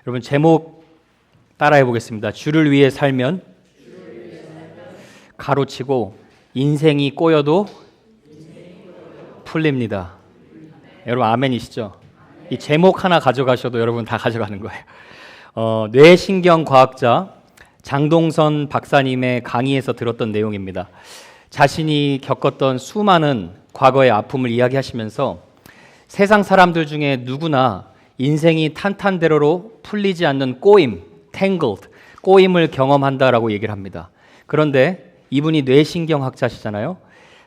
여러분 제목 따라해 보겠습니다. 주를 위해 살면 가로치고 인생이 꼬여도 풀립니다. 여러분 아멘이시죠? 이 제목 하나 가져가셔도 여러분 다 가져가는 거예요. 뇌신경과학자 장동선 박사님의 강의에서 들었던 내용입니다. 자신이 겪었던 수많은 과거의 아픔을 이야기하시면서 세상 사람들 중에 누구나 인생이 탄탄대로로 풀리지 않는 꼬임, tangled, 꼬임을 경험한다라고 얘기를 합니다. 그런데 이분이 뇌신경학자시잖아요.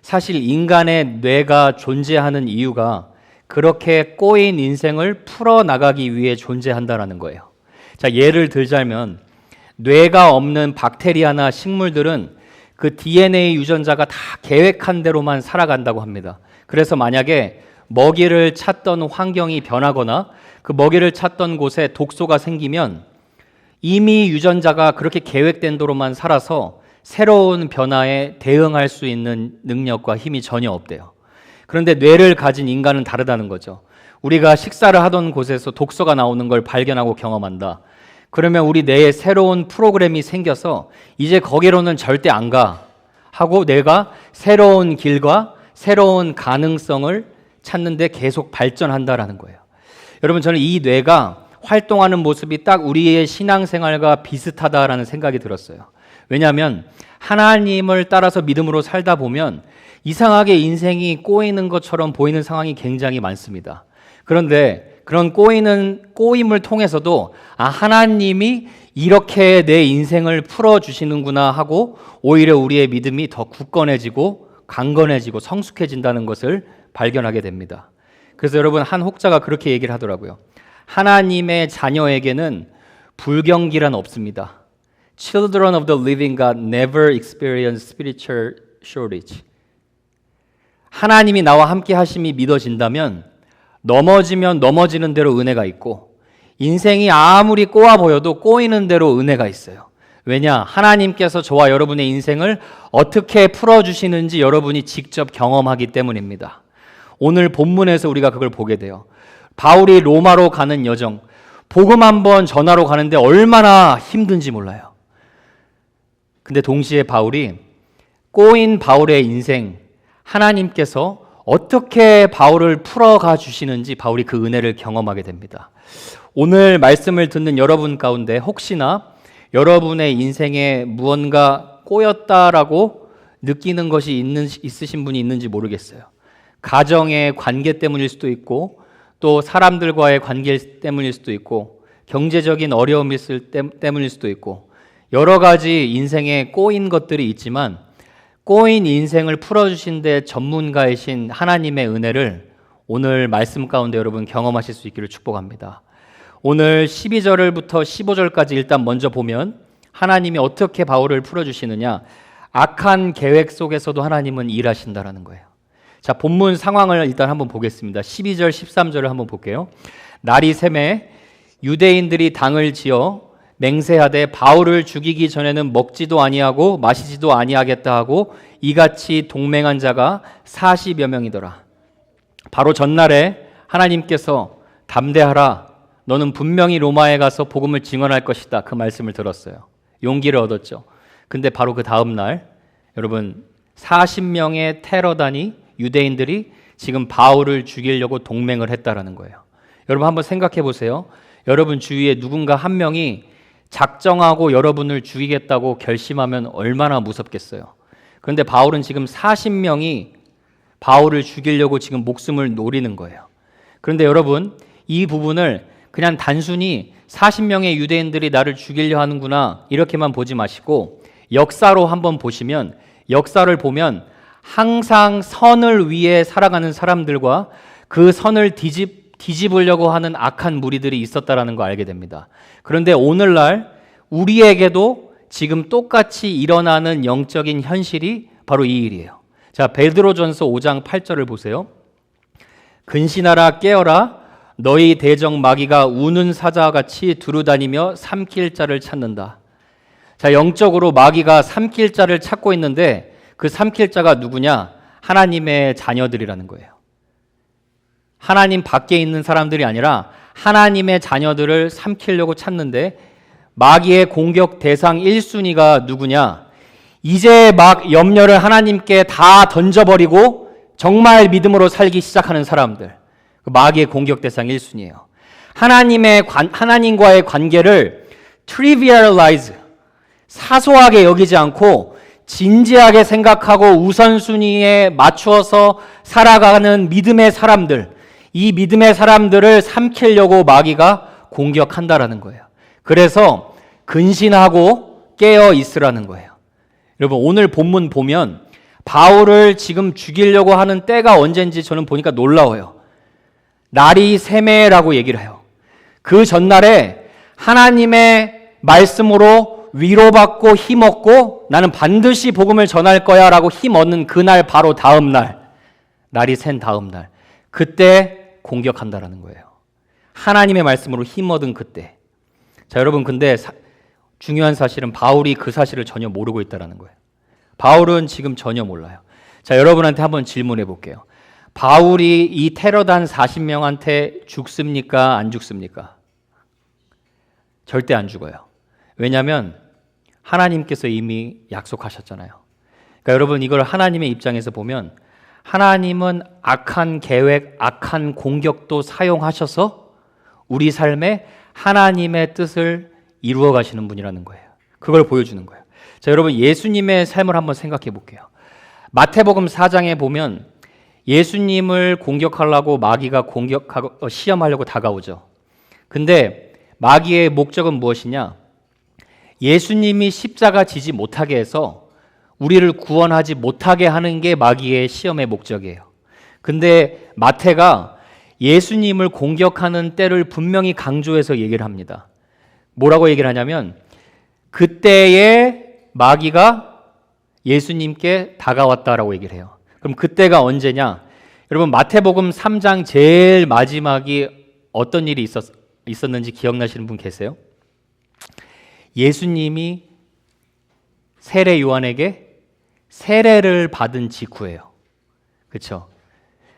사실 인간의 뇌가 존재하는 이유가 그렇게 꼬인 인생을 풀어나가기 위해 존재한다라는 거예요. 자, 예를 들자면 뇌가 없는 박테리아나 식물들은 그 DNA 유전자가 다 계획한 대로만 살아간다고 합니다. 그래서 만약에 먹이를 찾던 환경이 변하거나 그 먹이를 찾던 곳에 독소가 생기면 이미 유전자가 그렇게 계획된 대로만 살아서 새로운 변화에 대응할 수 있는 능력과 힘이 전혀 없대요. 그런데 뇌를 가진 인간은 다르다는 거죠. 우리가 식사를 하던 곳에서 독소가 나오는 걸 발견하고 경험한다. 그러면 우리 뇌에 새로운 프로그램이 생겨서 이제 거기로는 절대 안 가 하고 뇌가 새로운 길과 새로운 가능성을 찾는데 계속 발전한다라는 거예요. 여러분, 저는 이 뇌가 활동하는 모습이 딱 우리의 신앙생활과 비슷하다라는 생각이 들었어요. 왜냐하면 하나님을 따라서 믿음으로 살다 보면 이상하게 인생이 꼬이는 것처럼 보이는 상황이 굉장히 많습니다. 그런데 그런 꼬임을 통해서도 하나님이 이렇게 내 인생을 풀어주시는구나 하고 오히려 우리의 믿음이 더 굳건해지고 강건해지고 성숙해진다는 것을 발견하게 됩니다. 그래서 여러분, 한 혹자가 그렇게 얘기를 하더라고요. 하나님의 자녀에게는 불경기란 없습니다. Children of the living God never experience spiritual shortage. 하나님이 나와 함께 하심이 믿어진다면 넘어지면 넘어지는 대로 은혜가 있고 인생이 아무리 꼬아 보여도 꼬이는 대로 은혜가 있어요. 왜냐? 하나님께서 저와 여러분의 인생을 어떻게 풀어주시는지 여러분이 직접 경험하기 때문입니다. 오늘 본문에서 우리가 그걸 보게 돼요. 바울이 로마로 가는 여정, 복음 한번 전하러 가는데 얼마나 힘든지 몰라요. 근데 동시에 바울이 꼬인 바울의 인생, 하나님께서 어떻게 바울을 풀어가 주시는지 바울이 그 은혜를 경험하게 됩니다. 오늘 말씀을 듣는 여러분 가운데 혹시나 여러분의 인생에 무언가 꼬였다라고 느끼는 것이 있으신 분이 있는지 모르겠어요. 가정의 관계 때문일 수도 있고 또 사람들과의 관계 때문일 수도 있고 경제적인 어려움이 때문일 수도 있고 여러 가지 인생에 꼬인 것들이 있지만 꼬인 인생을 풀어주신 데 전문가이신 하나님의 은혜를 오늘 말씀 가운데 여러분 경험하실 수 있기를 축복합니다. 오늘 12절부터 15절까지 일단 먼저 보면 하나님이 어떻게 바울을 풀어주시느냐, 악한 계획 속에서도 하나님은 일하신다라는 거예요. 자, 본문 상황을 일단 한번 보겠습니다. 12절, 13절을 한번 볼게요. 날이 새매 유대인들이 당을 지어 맹세하되 바울을 죽이기 전에는 먹지도 아니하고 마시지도 아니하겠다 하고 이같이 동맹한 자가 40여 명이더라. 바로 전날에 하나님께서 담대하라, 너는 분명히 로마에 가서 복음을 증언할 것이다, 그 말씀을 들었어요. 용기를 얻었죠. 근데 바로 그 다음 날 여러분 40명의 테러단이 유대인들이 지금 바울을 죽이려고 동맹을 했다라는 거예요. 여러분 한번 생각해 보세요. 여러분 주위에 누군가 한 명이 작정하고 여러분을 죽이겠다고 결심하면 얼마나 무섭겠어요. 그런데 바울은 지금 40명이 바울을 죽이려고 지금 목숨을 노리는 거예요. 그런데 여러분 이 부분을 그냥 단순히 40명의 유대인들이 나를 죽이려 하는구나 이렇게만 보지 마시고 역사로 한번 보시면, 역사를 보면 항상 선을 위해 살아가는 사람들과 그 선을 뒤집으려고 하는 악한 무리들이 있었다라는 거 알게 됩니다. 그런데 오늘날 우리에게도 지금 똑같이 일어나는 영적인 현실이 바로 이 일이에요. 자, 베드로전서 5장 8절을 보세요. 근신하라 깨어라, 너희 대적 마귀가 우는 사자같이 두루다니며 삼킬 자를 찾는다. 자, 영적으로 마귀가 삼킬 자를 찾고 있는데 그 삼킬 자가 누구냐? 하나님의 자녀들이라는 거예요. 하나님 밖에 있는 사람들이 아니라 하나님의 자녀들을 삼키려고 찾는데 마귀의 공격 대상 1순위가 누구냐? 이제 막 염려를 하나님께 다 던져버리고 정말 믿음으로 살기 시작하는 사람들. 마귀의 공격 대상 1순위예요. 하나님과의 관계를 trivialize, 사소하게 여기지 않고 진지하게 생각하고 우선순위에 맞추어서 살아가는 믿음의 사람들, 이 믿음의 사람들을 삼키려고 마귀가 공격한다라는 거예요. 그래서 근신하고 깨어 있으라는 거예요. 여러분, 오늘 본문 보면 바울을 지금 죽이려고 하는 때가 언젠지 저는 보니까 놀라워요. 날이 세매라고 얘기를 해요. 그 전날에 하나님의 말씀으로 위로받고 힘없고 나는 반드시 복음을 전할 거야 라고 힘없는 그날 바로 다음 날, 날이 샌 다음 날, 그때 공격한다라는 거예요. 하나님의 말씀으로 힘얻은 그때. 자, 여러분, 근데 중요한 사실은 바울이 그 사실을 전혀 모르고 있다는 거예요. 바울은 지금 전혀 몰라요. 자, 여러분한테 한번 질문해 볼게요. 바울이 이 테러단 40명한테 죽습니까? 안 죽습니까? 절대 안 죽어요. 왜냐하면 하나님께서 이미 약속하셨잖아요. 그러니까 여러분, 이걸 하나님의 입장에서 보면 하나님은 악한 계획, 악한 공격도 사용하셔서 우리 삶에 하나님의 뜻을 이루어 가시는 분이라는 거예요. 그걸 보여주는 거예요. 자, 여러분, 예수님의 삶을 한번 생각해 볼게요. 마태복음 4장에 보면 예수님을 공격하려고 마귀가 시험하려고 다가오죠. 근데 마귀의 목적은 무엇이냐? 예수님이 십자가 지지 못하게 해서 우리를 구원하지 못하게 하는 게 마귀의 시험의 목적이에요. 근데 마태가 예수님을 공격하는 때를 분명히 강조해서 얘기를 합니다. 뭐라고 얘기를 하냐면 그때에 마귀가 예수님께 다가왔다라고 얘기를 해요. 그럼 그때가 언제냐? 여러분, 마태복음 3장 제일 마지막이 어떤 일이 있었는지 기억나시는 분 계세요? 예수님이 세례 요한에게 세례를 받은 직후예요. 그렇죠?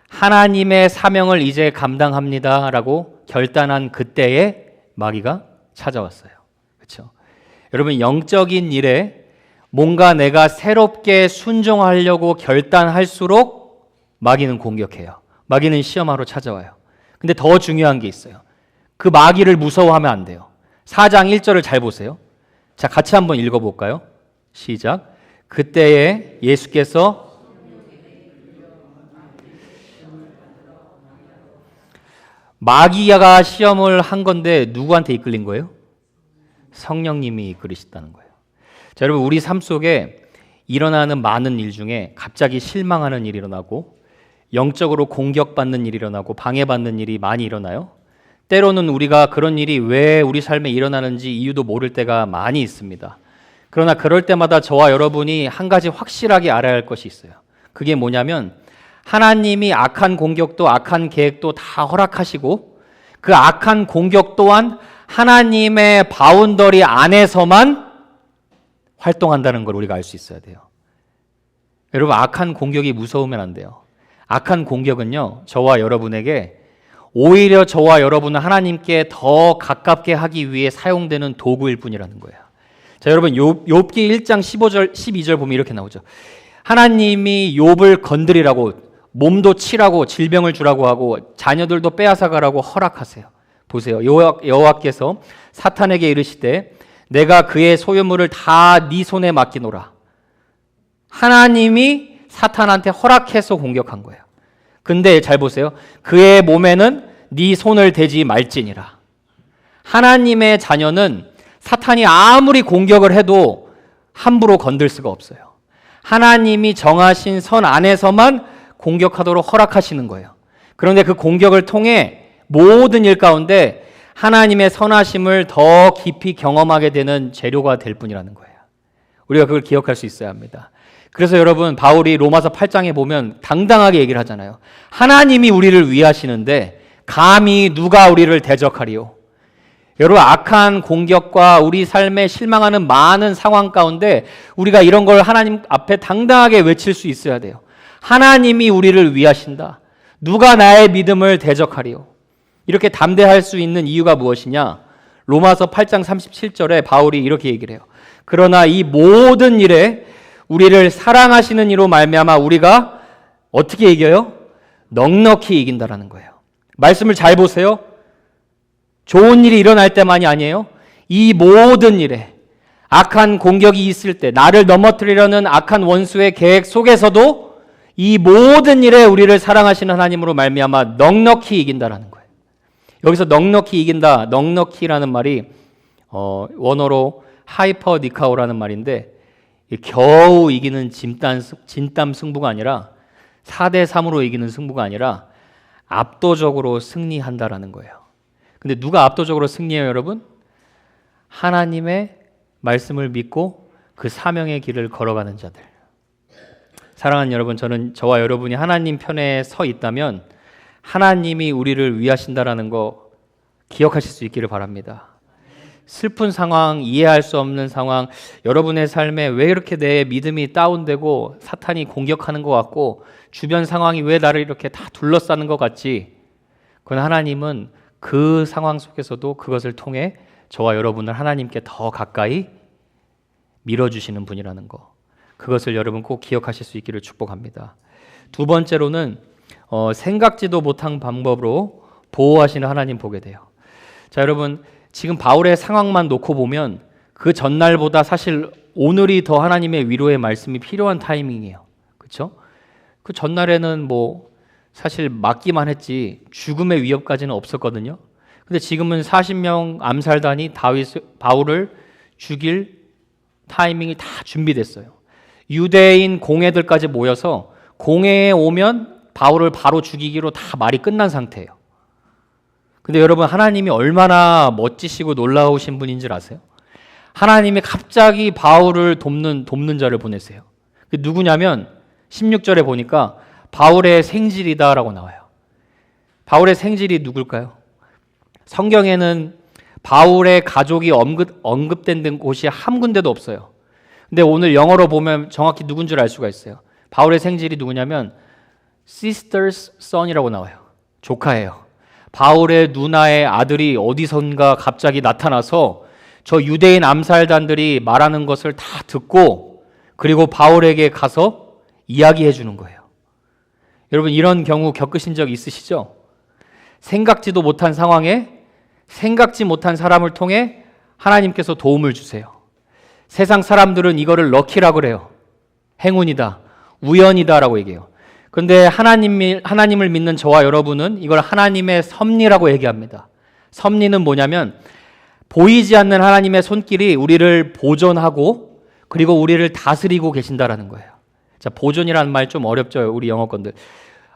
하나님의 사명을 이제 감당합니다라고 결단한 그때에 마귀가 찾아왔어요. 그렇죠? 여러분, 영적인 일에 뭔가 내가 새롭게 순종하려고 결단할수록 마귀는 공격해요. 마귀는 시험하러 찾아와요. 근데 더 중요한 게 있어요. 그 마귀를 무서워하면 안 돼요. 4장 1절을 잘 보세요. 자, 같이 한번 읽어볼까요? 시작. 그때에 예수께서 마귀가 시험을 한 건데 누구한테 이끌린 거예요? 성령님이 이끌으셨다는 거예요. 자, 여러분, 우리 삶 속에 일어나는 많은 일 중에 갑자기 실망하는 일이 일어나고 영적으로 공격받는 일이 일어나고 방해받는 일이 많이 일어나요. 때로는 우리가 그런 일이 왜 우리 삶에 일어나는지 이유도 모를 때가 많이 있습니다. 그러나 그럴 때마다 저와 여러분이 한 가지 확실하게 알아야 할 것이 있어요. 그게 뭐냐면 하나님이 악한 공격도 악한 계획도 다 허락하시고 그 악한 공격 또한 하나님의 바운더리 안에서만 활동한다는 걸 우리가 알 수 있어야 돼요. 여러분, 악한 공격이 무서우면 안 돼요. 악한 공격은요, 저와 여러분에게 오히려 저와 여러분은 하나님께 더 가깝게 하기 위해 사용되는 도구일 뿐이라는 거예요. 자, 여러분, 욥기 1장 15절, 12절 보면 이렇게 나오죠. 하나님이 욥을 건드리라고, 몸도 치라고, 질병을 주라고 하고 자녀들도 빼앗아 가라고 허락하세요. 보세요. 여호와께서 사탄에게 이르시되 내가 그의 소유물을 다 네 손에 맡기노라. 하나님이 사탄한테 허락해서 공격한 거예요. 근데 잘 보세요. 그의 몸에는 네 손을 대지 말지니라. 하나님의 자녀는 사탄이 아무리 공격을 해도 함부로 건들 수가 없어요. 하나님이 정하신 선 안에서만 공격하도록 허락하시는 거예요. 그런데 그 공격을 통해 모든 일 가운데 하나님의 선하심을 더 깊이 경험하게 되는 재료가 될 뿐이라는 거예요. 우리가 그걸 기억할 수 있어야 합니다. 그래서 여러분, 바울이 로마서 8장에 보면 당당하게 얘기를 하잖아요. 하나님이 우리를 위하시는데 감히 누가 우리를 대적하리요? 여러분, 악한 공격과 우리 삶에 실망하는 많은 상황 가운데 우리가 이런 걸 하나님 앞에 당당하게 외칠 수 있어야 돼요. 하나님이 우리를 위하신다. 누가 나의 믿음을 대적하리요? 이렇게 담대할 수 있는 이유가 무엇이냐? 로마서 8장 37절에 바울이 이렇게 얘기를 해요. 그러나 이 모든 일에 우리를 사랑하시는 이로 말미암아 우리가 어떻게 이겨요? 넉넉히 이긴다라는 거예요. 말씀을 잘 보세요. 좋은 일이 일어날 때만이 아니에요. 이 모든 일에 악한 공격이 있을 때, 나를 넘어뜨리려는 악한 원수의 계획 속에서도 이 모든 일에 우리를 사랑하시는 하나님으로 말미암아 넉넉히 이긴다라는 거예요. 여기서 넉넉히 이긴다, 넉넉히라는 말이 원어로 하이퍼 니카오라는 말인데, 겨우 이기는 진땀 승부가 아니라 4대 3으로 이기는 승부가 아니라 압도적으로 승리한다라는 거예요. 근데 누가 압도적으로 승리해요, 여러분? 하나님의 말씀을 믿고 그 사명의 길을 걸어가는 자들. 사랑하는 여러분, 저와 여러분이 하나님 편에 서 있다면 하나님이 우리를 위하신다라는 거 기억하실 수 있기를 바랍니다. 슬픈 상황, 이해할 수 없는 상황, 여러분의 삶에 왜 이렇게 내 믿음이 다운되고 사탄이 공격하는 것 같고 주변 상황이 왜 나를 이렇게 다 둘러싸는 것 같지? 그건 하나님은 그 상황 속에서도 그것을 통해 저와 여러분을 하나님께 더 가까이 밀어주시는 분이라는 거, 그것을 여러분 꼭 기억하실 수 있기를 축복합니다. 두 번째로는 생각지도 못한 방법으로 보호하시는 하나님 보게 돼요. 자, 여러분, 지금 바울의 상황만 놓고 보면 그 전날보다 사실 오늘이 더 하나님의 위로의 말씀이 필요한 타이밍이에요. 그렇죠? 그 전날에는 사실 맞기만 했지 죽음의 위협까지는 없었거든요. 근데 지금은 40명 암살단이 바울을 죽일 타이밍이 다 준비됐어요. 유대인 공회들까지 모여서 공회에 오면 바울을 바로 죽이기로 다 말이 끝난 상태예요. 근데 여러분, 하나님이 얼마나 멋지시고 놀라우신 분인 줄 아세요? 하나님이 갑자기 바울을 돕는 자를 보내세요. 그게 누구냐면 16절에 보니까 바울의 생질이다라고 나와요. 바울의 생질이 누굴까요? 성경에는 바울의 가족이 언급된 곳이 한 군데도 없어요. 근데 오늘 영어로 보면 정확히 누군 줄 알 수가 있어요. 바울의 생질이 누구냐면 sister's son이라고 나와요. 조카예요. 바울의 누나의 아들이 어디선가 갑자기 나타나서 저 유대인 암살단들이 말하는 것을 다 듣고 그리고 바울에게 가서 이야기해 주는 거예요. 여러분, 이런 경우 겪으신 적 있으시죠? 생각지도 못한 상황에 생각지 못한 사람을 통해 하나님께서 도움을 주세요. 세상 사람들은 이거를 럭키라고 그래요. 행운이다, 우연이다라고 얘기해요. 그런데 하나님을 믿는 저와 여러분은 이걸 하나님의 섭리라고 얘기합니다. 섭리는 뭐냐면 보이지 않는 하나님의 손길이 우리를 보존하고 그리고 우리를 다스리고 계신다라는 거예요. 자, 보존이라는 말 좀 어렵죠, 우리 영어권들.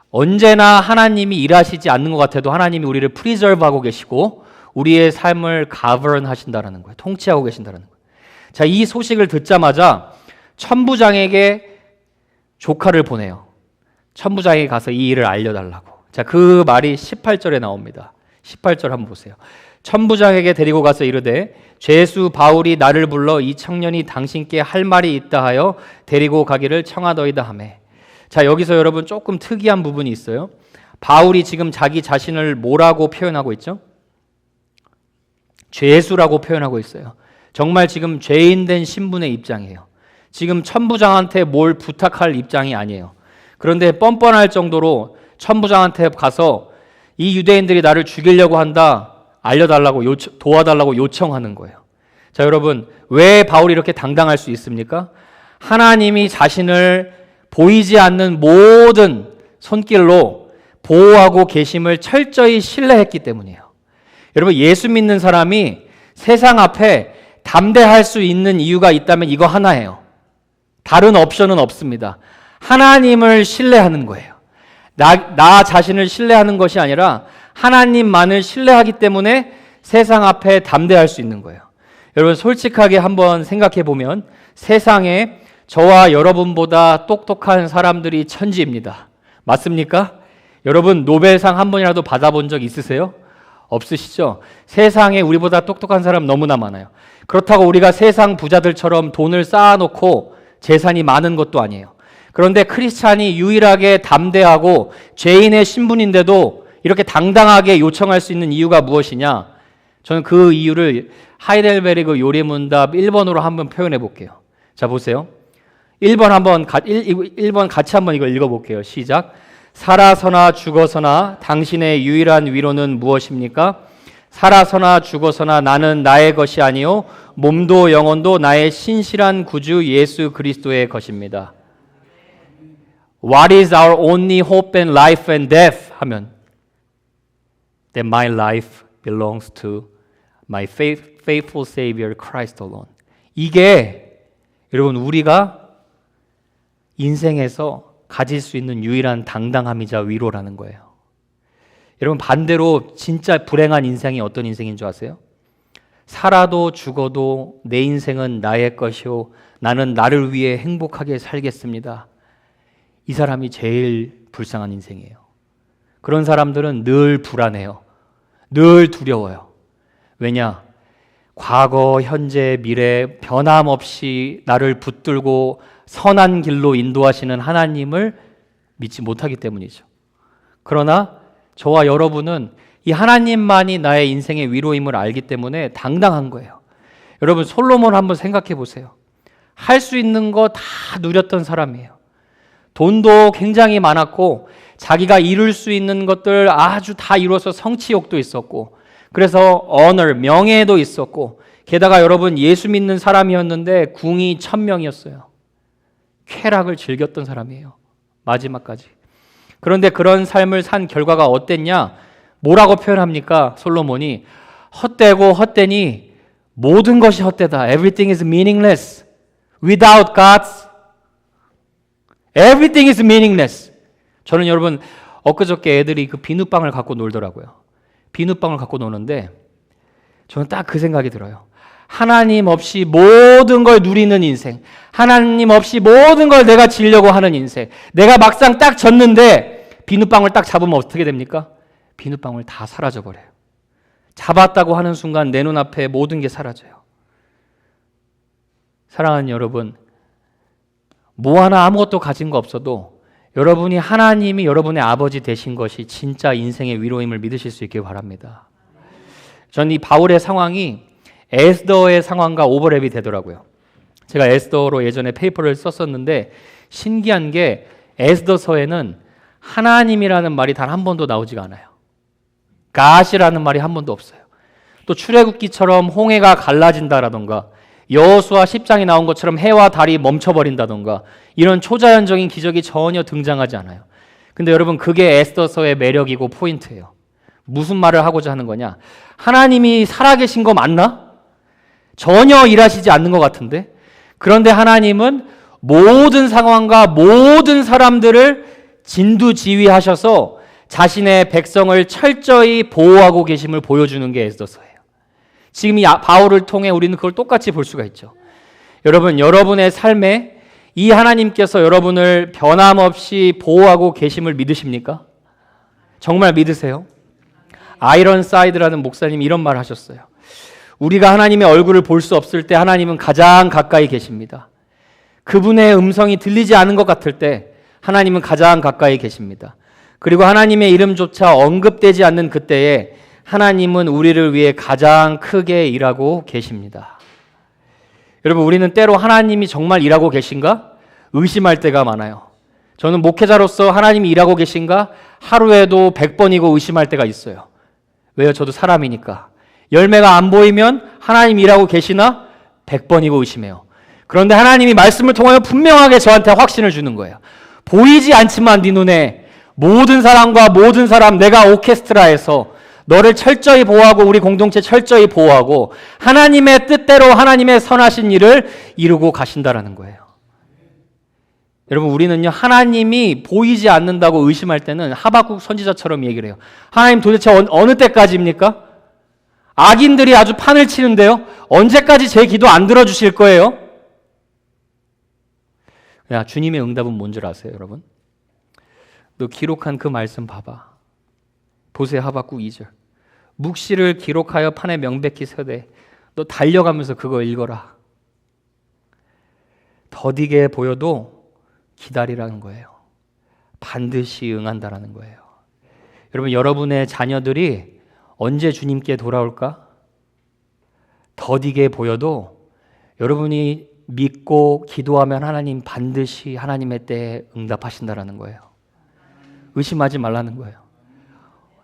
언제나 하나님이 일하시지 않는 것 같아도 하나님이 우리를 프리저브하고 계시고 우리의 삶을 govern 하신다라는 거예요. 통치하고 계신다라는 거예요. 자, 이 소식을 듣자마자 천부장에게 조카를 보내요. 천부장에게 가서 이 일을 알려달라고. 자, 그 말이 18절에 나옵니다. 18절 한번 보세요. 천부장에게 데리고 가서 이르되 죄수 바울이 나를 불러 이 청년이 당신께 할 말이 있다 하여 데리고 가기를 청하더이다 하매. 자, 여기서 여러분 조금 특이한 부분이 있어요. 바울이 지금 자기 자신을 뭐라고 표현하고 있죠? 죄수라고 표현하고 있어요. 정말 지금 죄인된 신분의 입장이에요. 지금 천부장한테 뭘 부탁할 입장이 아니에요. 그런데 뻔뻔할 정도로 천부장한테 가서 이 유대인들이 나를 죽이려고 한다, 알려달라고 도와달라고 요청하는 거예요. 자, 여러분, 왜 바울이 이렇게 당당할 수 있습니까? 하나님이 자신을 보이지 않는 모든 손길로 보호하고 계심을 철저히 신뢰했기 때문이에요. 여러분, 예수 믿는 사람이 세상 앞에 담대할 수 있는 이유가 있다면 이거 하나예요. 다른 옵션은 없습니다. 하나님을 신뢰하는 거예요. 나 자신을 신뢰하는 것이 아니라 하나님만을 신뢰하기 때문에 세상 앞에 담대할 수 있는 거예요. 여러분, 솔직하게 한번 생각해 보면 세상에 저와 여러분보다 똑똑한 사람들이 천지입니다. 맞습니까? 여러분, 노벨상 한 번이라도 받아본 적 있으세요? 없으시죠? 세상에 우리보다 똑똑한 사람 너무나 많아요. 그렇다고 우리가 세상 부자들처럼 돈을 쌓아놓고 재산이 많은 것도 아니에요. 그런데 크리스찬이 유일하게 담대하고 죄인의 신분인데도 이렇게 당당하게 요청할 수 있는 이유가 무엇이냐? 저는 그 이유를 하이델베르그 요리문답 1번으로 한번 표현해 볼게요. 자, 보세요. 1번 같이 한번 이걸 읽어볼게요. 시작. 살아서나 죽어서나 당신의 유일한 위로는 무엇입니까? 살아서나 죽어서나 나는 나의 것이 아니요 몸도 영혼도 나의 신실한 구주 예수 그리스도의 것입니다. What is our only hope and life and death? 하면 that my life belongs to my faithful Savior Christ alone. 이게 여러분 우리가 인생에서 가질 수 있는 유일한 당당함이자 위로라는 거예요. 여러분 반대로 진짜 불행한 인생이 어떤 인생인 줄 아세요? 살아도 죽어도 내 인생은 나의 것이요 나는 나를 위해 행복하게 살겠습니다. 이 사람이 제일 불쌍한 인생이에요. 그런 사람들은 늘 불안해요. 늘 두려워요. 왜냐? 과거, 현재, 미래 변함없이 나를 붙들고 선한 길로 인도하시는 하나님을 믿지 못하기 때문이죠. 그러나 저와 여러분은 이 하나님만이 나의 인생의 위로임을 알기 때문에 당당한 거예요. 여러분 솔로몬 한번 생각해 보세요. 할 수 있는 거 다 누렸던 사람이에요. 돈도 굉장히 많았고 자기가 이룰 수 있는 것들 아주 다 이뤄서 성취욕도 있었고 그래서 honor, 명예도 있었고 게다가 여러분 예수 믿는 사람이었는데 궁이 1000명이었어요. 쾌락을 즐겼던 사람이에요. 마지막까지. 그런데 그런 삶을 산 결과가 어땠냐? 뭐라고 표현합니까? 솔로몬이 헛되고 헛되니 모든 것이 헛되다. Everything is meaningless. Without God, everything is meaningless. 저는 여러분 엊그저께 애들이 그 비눗방을 갖고 놀더라고요. 비눗방을 갖고 노는데 저는 딱 그 생각이 들어요. 하나님 없이 모든 걸 누리는 인생, 하나님 없이 모든 걸 내가 지려고 하는 인생, 내가 막상 딱 졌는데 비눗방울 딱 잡으면 어떻게 됩니까? 비눗방울 다 사라져버려요. 잡았다고 하는 순간 내 눈앞에 모든 게 사라져요. 사랑하는 여러분, 뭐 하나 아무것도 가진 거 없어도 여러분이 하나님이 여러분의 아버지 되신 것이 진짜 인생의 위로임을 믿으실 수 있길 바랍니다. 전 이 바울의 상황이 에스더의 상황과 오버랩이 되더라고요. 제가 에스더로 예전에 페이퍼를 썼었는데 신기한 게 에스더서에는 하나님이라는 말이 단 한 번도 나오지가 않아요. 갓이라는 말이 한 번도 없어요. 또 출애굽기처럼 홍해가 갈라진다라던가 여호수아 10장에 나온 것처럼 해와 달이 멈춰버린다던가 이런 초자연적인 기적이 전혀 등장하지 않아요. 근데 여러분 그게 에스더서의 매력이고 포인트예요. 무슨 말을 하고자 하는 거냐? 하나님이 살아계신 거 맞나? 전혀 일하시지 않는 것 같은데 그런데 하나님은 모든 상황과 모든 사람들을 진두지휘하셔서 자신의 백성을 철저히 보호하고 계심을 보여주는 게 에스더서예요. 지금 이 바울을 통해 우리는 그걸 똑같이 볼 수가 있죠. 여러분, 여러분의 삶에 이 하나님께서 여러분을 변함없이 보호하고 계심을 믿으십니까? 정말 믿으세요? 아이런사이드라는 목사님이 이런 말을 하셨어요. 우리가 하나님의 얼굴을 볼 수 없을 때 하나님은 가장 가까이 계십니다. 그분의 음성이 들리지 않은 것 같을 때 하나님은 가장 가까이 계십니다. 그리고 하나님의 이름조차 언급되지 않는 그때에 하나님은 우리를 위해 가장 크게 일하고 계십니다. 여러분, 우리는 때로 하나님이 정말 일하고 계신가? 의심할 때가 많아요. 저는 목회자로서 하나님이 일하고 계신가? 하루에도 100번이고 의심할 때가 있어요. 왜요? 저도 사람이니까. 열매가 안 보이면 하나님 일하고 계시나? 100번이고 의심해요. 그런데 하나님이 말씀을 통하여 분명하게 저한테 확신을 주는 거예요. 보이지 않지만 네 눈에 모든 사람과 모든 사람, 내가 오케스트라에서 너를 철저히 보호하고 우리 공동체 철저히 보호하고 하나님의 뜻대로 하나님의 선하신 일을 이루고 가신다라는 거예요. 여러분, 우리는요, 하나님이 보이지 않는다고 의심할 때는 하박국 선지자처럼 얘기를 해요. 하나님 도대체 어느 때까지입니까? 악인들이 아주 판을 치는데요. 언제까지 제 기도 안 들어주실 거예요? 야, 주님의 응답은 뭔 줄 아세요, 여러분? 너 기록한 그 말씀 봐봐. 보세요, 하박국 2절. 묵시를 기록하여 판에 명백히 서되 너 달려가면서 그거 읽어라. 더디게 보여도 기다리라는 거예요. 반드시 응한다라는 거예요. 여러분, 여러분의 자녀들이 언제 주님께 돌아올까? 더디게 보여도 여러분이 믿고 기도하면 하나님 반드시 하나님의 때에 응답하신다라는 거예요. 의심하지 말라는 거예요.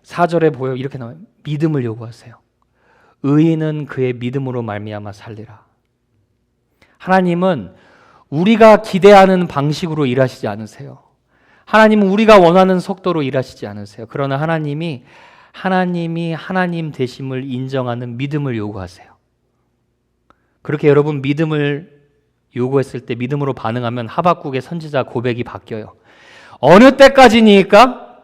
4절에 보여 이렇게 나와요. 믿음을 요구하세요. 의인은 그의 믿음으로 말미암아 살리라. 하나님은 우리가 기대하는 방식으로 일하시지 않으세요. 하나님은 우리가 원하는 속도로 일하시지 않으세요. 그러나 하나님이 하나님 되심을 인정하는 믿음을 요구하세요. 그렇게 여러분 믿음을 요구했을 때 믿음으로 반응하면 하박국의 선지자 고백이 바뀌어요. 어느 때까지니까?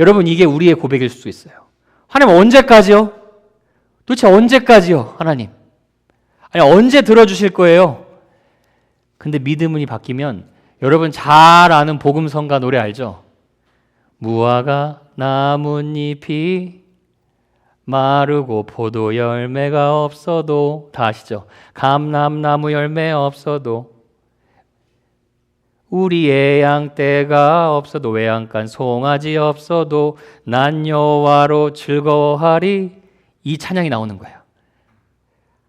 여러분, 이게 우리의 고백일 수 있어요. 하나님 언제까지요? 도대체 언제까지요? 하나님. 아니, 언제 들어주실 거예요? 근데 믿음이 바뀌면 여러분 잘 아는 복음성가 노래 알죠? 무화과 나뭇잎이 마르고 포도 열매가 없어도, 다 아시죠? 감람나무 열매 없어도, 우리 애양떼가 없어도, 외양간 송아지 없어도 난 여호와로 즐거워하리. 이 찬양이 나오는 거예요.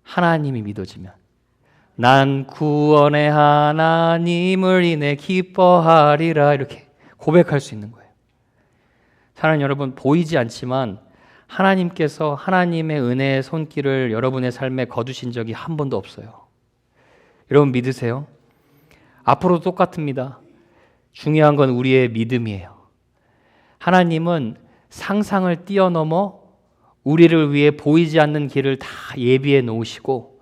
하나님이 믿어지면 난 구원의 하나님을 인해 기뻐하리라, 이렇게 고백할 수 있는 거예요. 사랑하는 여러분, 보이지 않지만 하나님께서 하나님의 은혜의 손길을 여러분의 삶에 거두신 적이 한 번도 없어요. 여러분 믿으세요? 앞으로도 똑같습니다. 중요한 건 우리의 믿음이에요. 하나님은 상상을 뛰어넘어 우리를 위해 보이지 않는 길을 다 예비해 놓으시고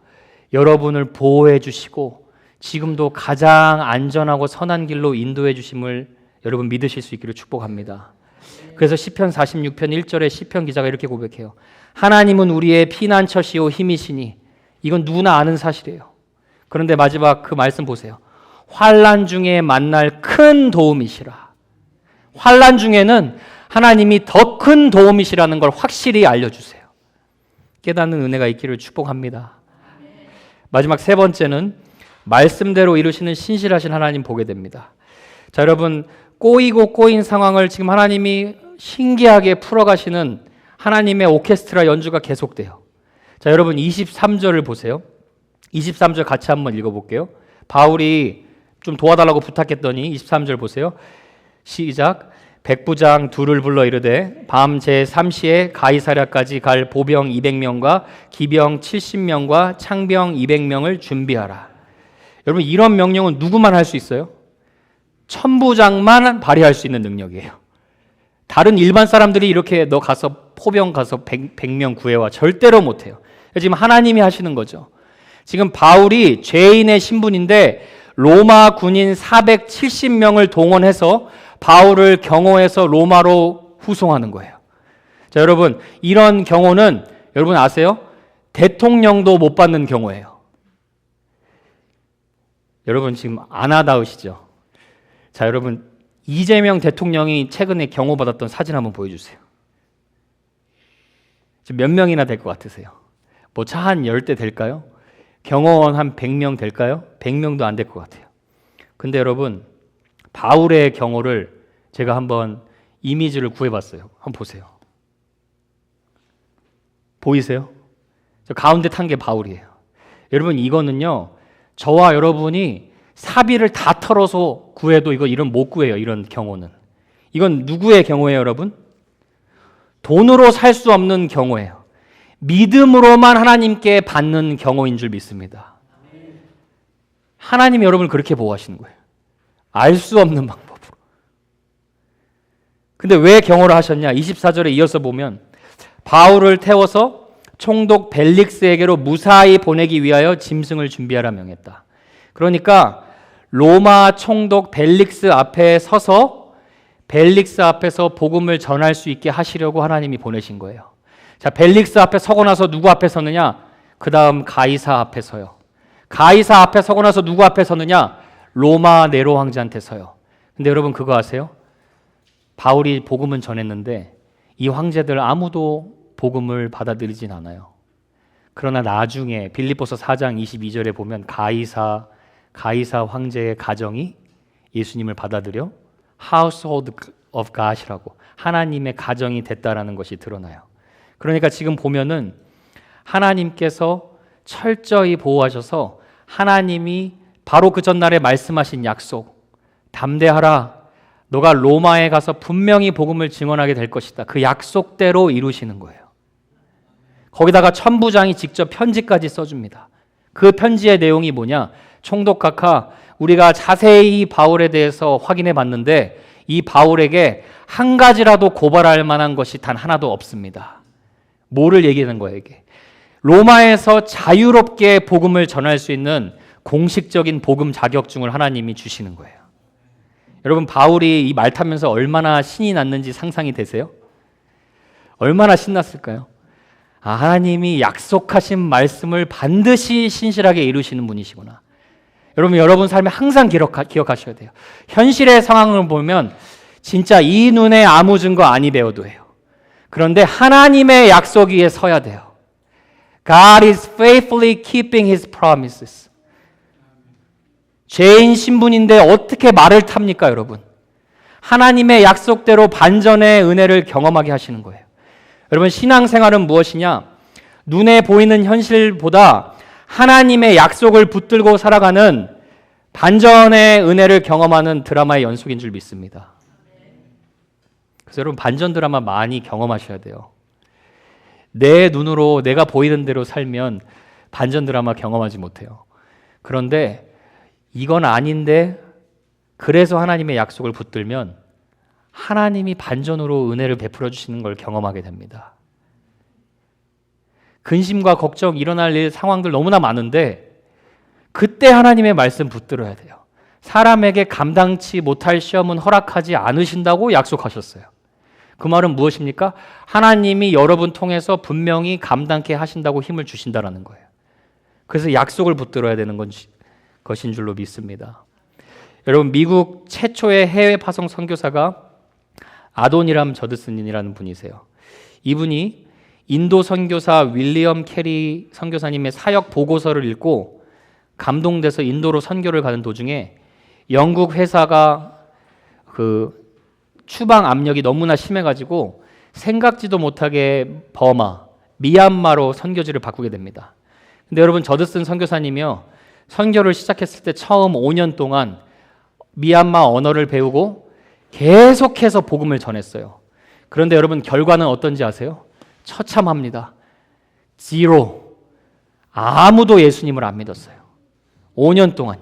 여러분을 보호해 주시고 지금도 가장 안전하고 선한 길로 인도해 주심을 여러분 믿으실 수 있기를 축복합니다. 그래서 시편 46편 1절에 시편 기자가 이렇게 고백해요. 하나님은 우리의 피난처시오 힘이시니. 이건 누구나 아는 사실이에요. 그런데 마지막 그 말씀 보세요. 환난 중에 만날 큰 도움이시라. 환난 중에는 하나님이 더 큰 도움이시라는 걸 확실히 알려주세요. 깨닫는 은혜가 있기를 축복합니다. 마지막 세 번째는 말씀대로 이루시는 신실하신 하나님 보게 됩니다. 자, 여러분, 꼬이고 꼬인 상황을 지금 하나님이 신기하게 풀어가시는 하나님의 오케스트라 연주가 계속돼요. 자, 여러분 23절을 보세요. 23절 같이 한번 읽어볼게요. 바울이 좀 도와달라고 부탁했더니 23절 보세요. 시작. 백부장 둘을 불러 이르되 밤 제3시에 가이사랴까지 갈 보병 200명과 기병 70명과 창병 200명을 준비하라. 여러분, 이런 명령은 누구만 할 수 있어요? 천부장만 발휘할 수 있는 능력이에요. 다른 일반 사람들이 이렇게 너 가서 포병 가서 100명 구해와 절대로 못해요. 지금 하나님이 하시는 거죠. 지금 바울이 죄인의 신분인데 로마 군인 470명을 동원해서 바울을 경호해서 로마로 후송하는 거예요. 자, 여러분, 이런 경호는 여러분 아세요? 대통령도 못 받는 경호예요. 여러분 지금 아나다우시죠? 자, 여러분 이재명 대통령이 최근에 경호받았던 사진 한번 보여주세요. 지금 몇 명이나 될 것 같으세요? 뭐 차 한 10대 될까요? 경호원 한 100명 될까요? 100명도 안 될 것 같아요. 근데 여러분, 바울의 경호를 제가 한번 이미지를 구해봤어요. 한번 보세요. 보이세요? 저 가운데 탄 게 바울이에요. 여러분, 이거는요, 저와 여러분이 사비를 다 털어서 구해도 이런 못 구해요. 이런 경호는. 이건 누구의 경호예요, 여러분? 돈으로 살 수 없는 경호예요. 믿음으로만 하나님께 받는 경호인 줄 믿습니다. 하나님이 여러분을 그렇게 보호하시는 거예요. 알 수 없는 방법으로. 근데 왜 경호를 하셨냐? 24절에 이어서 보면 바울을 태워서 총독 벨릭스에게로 무사히 보내기 위하여 짐승을 준비하라 명했다. 그러니까 로마 총독 벨릭스 앞에 서서 벨릭스 앞에서 복음을 전할 수 있게 하시려고 하나님이 보내신 거예요. 자, 벨릭스 앞에 서고 나서 누구 앞에 서느냐? 그 다음 가이사 앞에 서요. 가이사 앞에 서고 나서 누구 앞에 서느냐? 로마 네로 황제한테 서요. 근데 여러분 그거 아세요? 바울이 복음은 전했는데 이 황제들 아무도 복음을 받아들이진 않아요. 그러나 나중에 빌립보서 4장 22절에 보면 가이사 황제의 가정이 예수님을 받아들여 household of God이라고, 하나님의 가정이 됐다라는 것이 드러나요. 그러니까 지금 보면은 하나님께서 철저히 보호하셔서 하나님이 바로 그 전날에 말씀하신 약속, 담대하라, 너가 로마에 가서 분명히 복음을 증언하게 될 것이다, 그 약속대로 이루시는 거예요. 거기다가 천부장이 직접 편지까지 써줍니다. 그 편지의 내용이 뭐냐? 총독각하, 우리가 자세히 바울에 대해서 확인해 봤는데 이 바울에게 한 가지라도 고발할 만한 것이 단 하나도 없습니다. 뭐를 얘기하는 거예요, 이게? 로마에서 자유롭게 복음을 전할 수 있는 공식적인 복음 자격증을 하나님이 주시는 거예요. 여러분, 바울이 이 말 타면서 얼마나 신이 났는지 상상이 되세요? 얼마나 신났을까요? 하나님이 약속하신 말씀을 반드시 신실하게 이루시는 분이시구나. 여러분 삶에 항상 기억하셔야 돼요. 현실의 상황을 보면 진짜 이 눈에 아무 증거 아니 배워도 해요. 그런데 하나님의 약속 위에 서야 돼요. God is faithfully keeping His promises. 죄인 신분인데 어떻게 말을 탑니까, 여러분? 하나님의 약속대로 반전의 은혜를 경험하게 하시는 거예요. 여러분, 신앙생활은 무엇이냐? 눈에 보이는 현실보다 하나님의 약속을 붙들고 살아가는 반전의 은혜를 경험하는 드라마의 연속인 줄 믿습니다. 그래서 여러분, 반전 드라마 많이 경험하셔야 돼요. 내 눈으로 내가 보이는 대로 살면 반전 드라마 경험하지 못해요. 그런데 이건 아닌데 그래서 하나님의 약속을 붙들면 하나님이 반전으로 은혜를 베풀어 주시는 걸 경험하게 됩니다. 근심과 걱정, 일어날 일, 상황들 너무나 많은데 그때 하나님의 말씀 붙들어야 돼요. 사람에게 감당치 못할 시험은 허락하지 않으신다고 약속하셨어요. 그 말은 무엇입니까? 하나님이 여러분 통해서 분명히 감당케 하신다고 힘을 주신다라는 거예요. 그래서 약속을 붙들어야 되는 것인 줄로 믿습니다. 여러분, 미국 최초의 해외 파송 선교사가 아도니람 저드슨이라는 분이세요. 이분이 인도 선교사 윌리엄 캐리 선교사님의 사역 보고서를 읽고 감동돼서 인도로 선교를 가는 도중에 영국 회사가 그 추방 압력이 너무나 심해가지고 생각지도 못하게 버마, 미얀마로 선교지를 바꾸게 됩니다. 근데 여러분, 저드슨 선교사님이요, 선교를 시작했을 때 처음 5년 동안 미얀마 언어를 배우고 계속해서 복음을 전했어요. 그런데 여러분, 결과는 어떤지 아세요? 처참합니다. 제로. 아무도 예수님을 안 믿었어요. 5년 동안.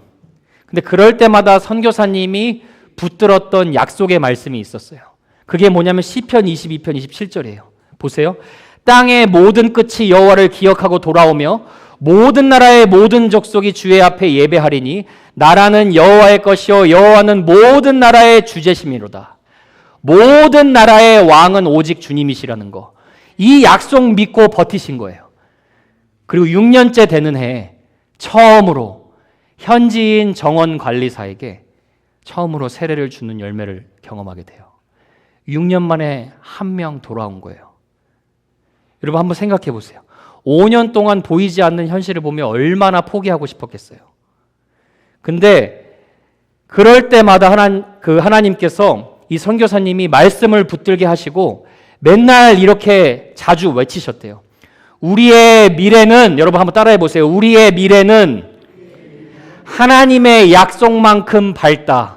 근데 그럴 때마다 선교사님이 붙들었던 약속의 말씀이 있었어요. 그게 뭐냐면 시편 22편 27절이에요. 보세요. 땅의 모든 끝이 여호와를 기억하고 돌아오며 모든 나라의 모든 족속이 주의 앞에 예배하리니 나라는 여호와의 것이요 여호와는 모든 나라의 주제심이로다. 모든 나라의 왕은 오직 주님이시라는 거. 이 약속 믿고 버티신 거예요. 그리고 6년째 되는 해에 처음으로 현지인 정원 관리사에게 처음으로 세례를 주는 열매를 경험하게 돼요. 6년 만에 한 명 돌아온 거예요. 여러분, 한번 생각해 보세요. 5년 동안 보이지 않는 현실을 보며 얼마나 포기하고 싶었겠어요. 근데 그럴 때마다 하나님께서 이 선교사님이 말씀을 붙들게 하시고 맨날 이렇게 자주 외치셨대요. 우리의 미래는, 여러분 한번 따라해 보세요. 우리의 미래는 하나님의 약속만큼 밝다.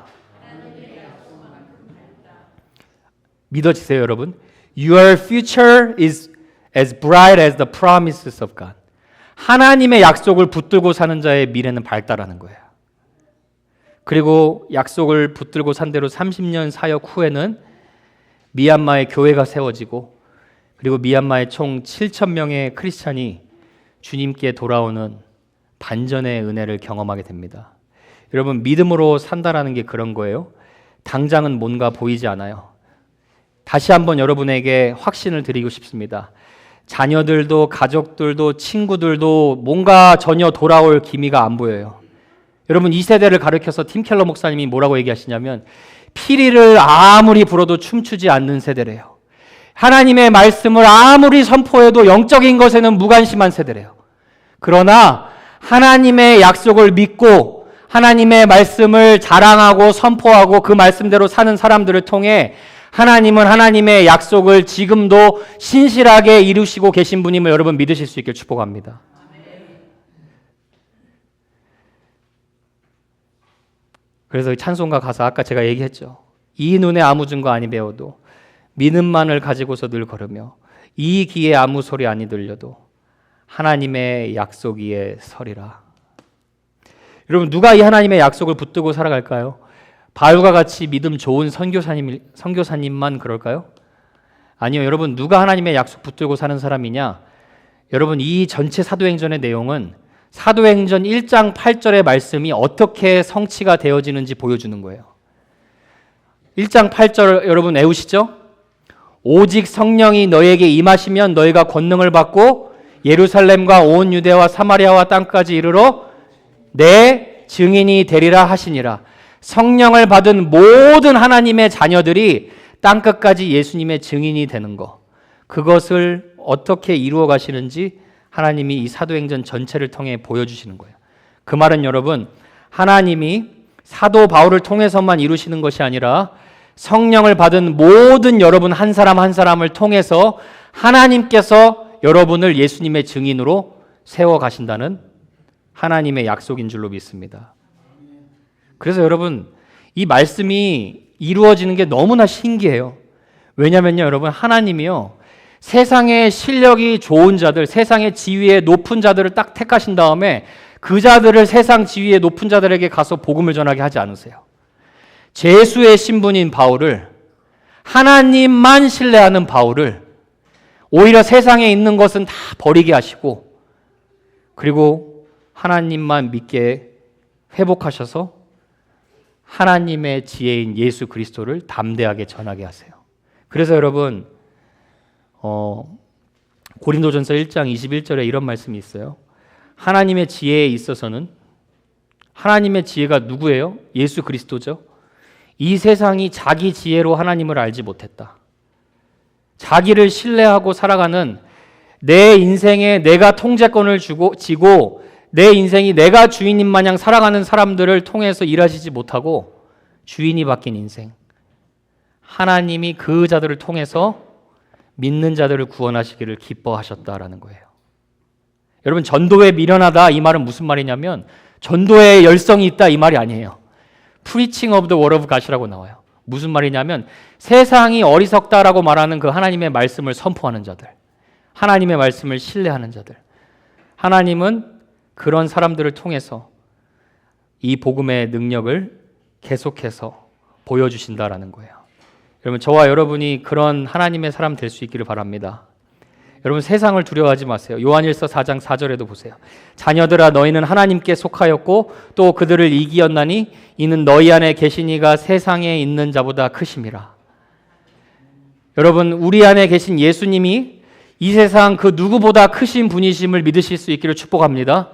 믿어지세요, 여러분? Your future is as bright as the promises of God. 하나님의 약속을 붙들고 사는 자의 미래는 밝다라는 거예요. 그리고 약속을 붙들고 산 대로 30년 사역 후에는 미얀마의 교회가 세워지고, 그리고 미얀마의 총 7,000명의 크리스찬이 주님께 돌아오는 반전의 은혜를 경험하게 됩니다. 여러분, 믿음으로 산다라는 게 그런 거예요. 당장은 뭔가 보이지 않아요. 다시 한번 여러분에게 확신을 드리고 싶습니다. 자녀들도 가족들도 친구들도 뭔가 전혀 돌아올 기미가 안 보여요. 여러분, 이 세대를 가르쳐서 팀 켈러 목사님이 뭐라고 얘기하시냐면 피리를 아무리 불어도 춤추지 않는 세대래요. 하나님의 말씀을 아무리 선포해도 영적인 것에는 무관심한 세대래요. 그러나 하나님의 약속을 믿고 하나님의 말씀을 자랑하고 선포하고 그 말씀대로 사는 사람들을 통해 하나님은 하나님의 약속을 지금도 신실하게 이루시고 계신 분임을 여러분 믿으실 수 있길 축복합니다. 그래서 찬송가 가사 아까 제가 얘기했죠. 이 눈에 아무 증거 아니 배워도 믿음만을 가지고서 늘 걸으며 이 귀에 아무 소리 아니 들려도 하나님의 약속 위에 서리라. 여러분 누가 이 하나님의 약속을 붙들고 살아갈까요? 바울과 같이 믿음 좋은 선교사님만 그럴까요? 아니요. 여러분 누가 하나님의 약속 붙들고 사는 사람이냐? 여러분 이 전체 사도행전의 내용은 사도행전 1장 8절의 말씀이 어떻게 성취가 되어지는지 보여주는 거예요. 1장 8절 여러분 외우시죠? 오직 성령이 너에게 임하시면 너희가 권능을 받고 예루살렘과 온 유대와 사마리아와 땅까지 이르러 내 증인이 되리라 하시니라. 성령을 받은 모든 하나님의 자녀들이 땅끝까지 예수님의 증인이 되는 것, 그것을 어떻게 이루어 가시는지 하나님이 이 사도행전 전체를 통해 보여주시는 거예요. 그 말은 여러분 하나님이 사도 바울을 통해서만 이루시는 것이 아니라 성령을 받은 모든 여러분 한 사람 한 사람을 통해서 하나님께서 여러분을 예수님의 증인으로 세워가신다는 하나님의 약속인 줄로 믿습니다. 그래서 여러분 이 말씀이 이루어지는 게 너무나 신기해요. 왜냐면요 여러분 하나님이요 세상의 실력이 좋은 자들, 세상의 지위에 높은 자들을 딱 택하신 다음에 그 자들을 세상 지위에 높은 자들에게 가서 복음을 전하게 하지 않으세요. 제수의 신분인 바울을, 하나님만 신뢰하는 바울을 오히려 세상에 있는 것은 다 버리게 하시고 그리고 하나님만 믿게 회복하셔서 하나님의 지혜인 예수 그리스도를 담대하게 전하게 하세요. 그래서 여러분 고린도전서 1장 21절에 이런 말씀이 있어요. 하나님의 지혜에 있어서는 하나님의 지혜가 누구예요? 예수 그리스도죠. 이 세상이 자기 지혜로 하나님을 알지 못했다. 자기를 신뢰하고 살아가는 내 인생에 내가 통제권을 지고 내 인생이 내가 주인인 마냥 살아가는 사람들을 통해서 일하시지 못하고 주인이 바뀐 인생, 하나님이 그 자들을 통해서 믿는 자들을 구원하시기를 기뻐하셨다라는 거예요. 여러분 전도에 미련하다 이 말은 무슨 말이냐면 전도에 열성이 있다 이 말이 아니에요. Preaching of the word of God이라고 나와요. 무슨 말이냐면 세상이 어리석다라고 말하는 그 하나님의 말씀을 선포하는 자들, 하나님의 말씀을 신뢰하는 자들, 하나님은 그런 사람들을 통해서 이 복음의 능력을 계속해서 보여주신다라는 거예요. 여러분 저와 여러분이 그런 하나님의 사람 될 수 있기를 바랍니다. 여러분 세상을 두려워하지 마세요. 요한일서 4장 4절에도 보세요. 자녀들아 너희는 하나님께 속하였고 또 그들을 이기었나니 이는 너희 안에 계신 이가 세상에 있는 자보다 크심이라. 여러분 우리 안에 계신 예수님이 이 세상 그 누구보다 크신 분이심을 믿으실 수 있기를 축복합니다.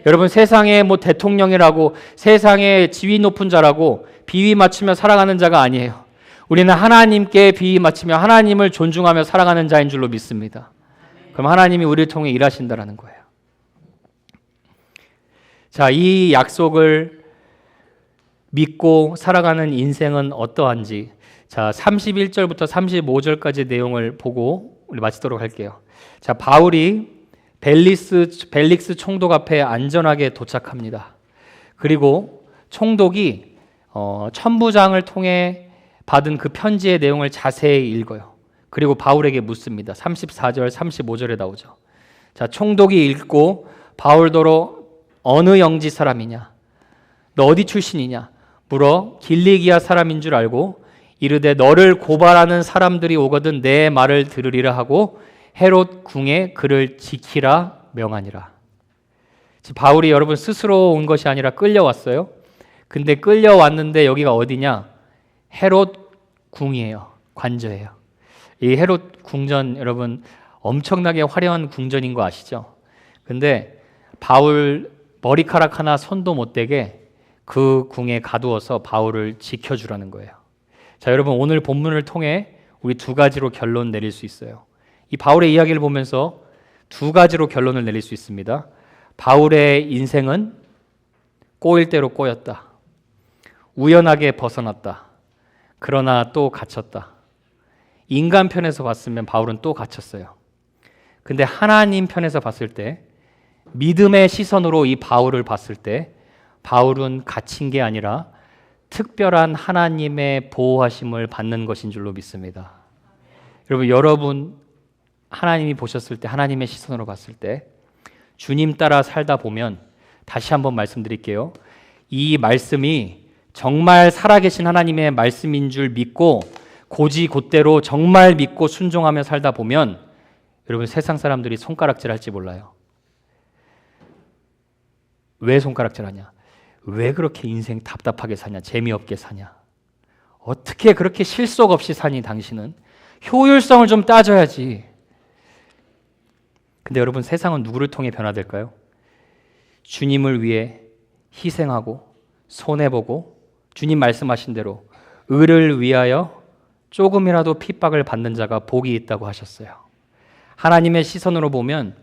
여러분 세상에 대통령이라고 세상에 지위 높은 자라고 비위 맞추며 살아가는 자가 아니에요. 우리는 하나님께 비위 맞추며 하나님을 존중하며 살아가는 자인 줄로 믿습니다. 그럼 하나님이 우리를 통해 일하신다라는 거예요. 자, 이 약속을 믿고 살아가는 인생은 어떠한지, 자 31절부터 35절까지 내용을 보고 우리 마치도록 할게요. 자, 바울이 벨릭스 총독 앞에 안전하게 도착합니다. 그리고 총독이 천부장을 통해 받은 그 편지의 내용을 자세히 읽어요. 그리고 바울에게 묻습니다. 34절, 35절에 나오죠. 자, 총독이 읽고 바울더러 어느 영지 사람이냐? 너 어디 출신이냐? 물어 길리기아 사람인 줄 알고 이르되 너를 고발하는 사람들이 오거든 내 말을 들으리라 하고 헤롯 궁에 그를 지키라 명하니라. 바울이 여러분 스스로 온 것이 아니라 끌려왔어요. 근데 끌려왔는데 여기가 어디냐? 헤롯 궁이에요. 관저예요. 이 헤롯 궁전 여러분 엄청나게 화려한 궁전인 거 아시죠? 근데 바울 머리카락 하나 손도 못 대게 그 궁에 가두어서 바울을 지켜주라는 거예요. 자, 여러분 오늘 본문을 통해 우리 두 가지로 결론 내릴 수 있어요. 이 바울의 이야기를 보면서 두 가지로 결론을 내릴 수 있습니다. 바울의 인생은 꼬일 대로 꼬였다. 우연하게 벗어났다. 그러나 또 갇혔다. 인간 편에서 봤으면 바울은 또 갇혔어요. 근데 하나님 편에서 봤을 때, 믿음의 시선으로 이 바울을 봤을 때 바울은 갇힌 게 아니라 특별한 하나님의 보호하심을 받는 것인 줄로 믿습니다. 여러분 하나님이 보셨을 때, 하나님의 시선으로 봤을 때 주님 따라 살다 보면, 다시 한번 말씀드릴게요, 이 말씀이 정말 살아계신 하나님의 말씀인 줄 믿고 곧이곧대로 정말 믿고 순종하며 살다 보면 여러분 세상 사람들이 손가락질할지 몰라요. 왜 손가락질하냐? 왜 그렇게 인생 답답하게 사냐? 재미없게 사냐? 어떻게 그렇게 실속 없이 사니 당신은? 효율성을 좀 따져야지. 근데 여러분 세상은 누구를 통해 변화될까요? 주님을 위해 희생하고 손해보고 주님 말씀하신 대로 의를 위하여 조금이라도 핍박을 받는 자가 복이 있다고 하셨어요. 하나님의 시선으로 보면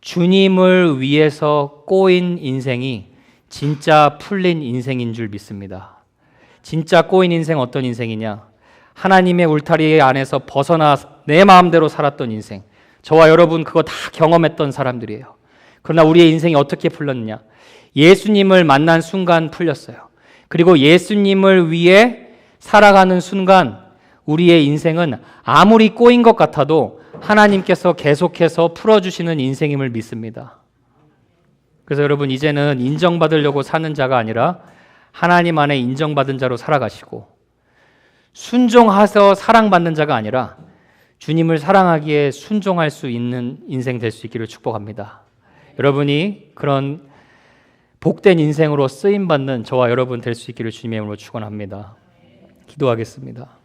주님을 위해서 꼬인 인생이 진짜 풀린 인생인 줄 믿습니다. 진짜 꼬인 인생 어떤 인생이냐? 하나님의 울타리 안에서 벗어나 내 마음대로 살았던 인생. 저와 여러분 그거 다 경험했던 사람들이에요. 그러나 우리의 인생이 어떻게 풀렸느냐? 예수님을 만난 순간 풀렸어요. 그리고 예수님을 위해 살아가는 순간 우리의 인생은 아무리 꼬인 것 같아도 하나님께서 계속해서 풀어주시는 인생임을 믿습니다. 그래서 여러분 이제는 인정받으려고 사는 자가 아니라 하나님 안에 인정받은 자로 살아가시고, 순종해서 사랑받는 자가 아니라 주님을 사랑하기에 순종할 수 있는 인생 될 수 있기를 축복합니다. 여러분이 그런 복된 인생으로 쓰임받는 저와 여러분 될 수 있기를 주님의 이름으로 축원합니다. 기도하겠습니다.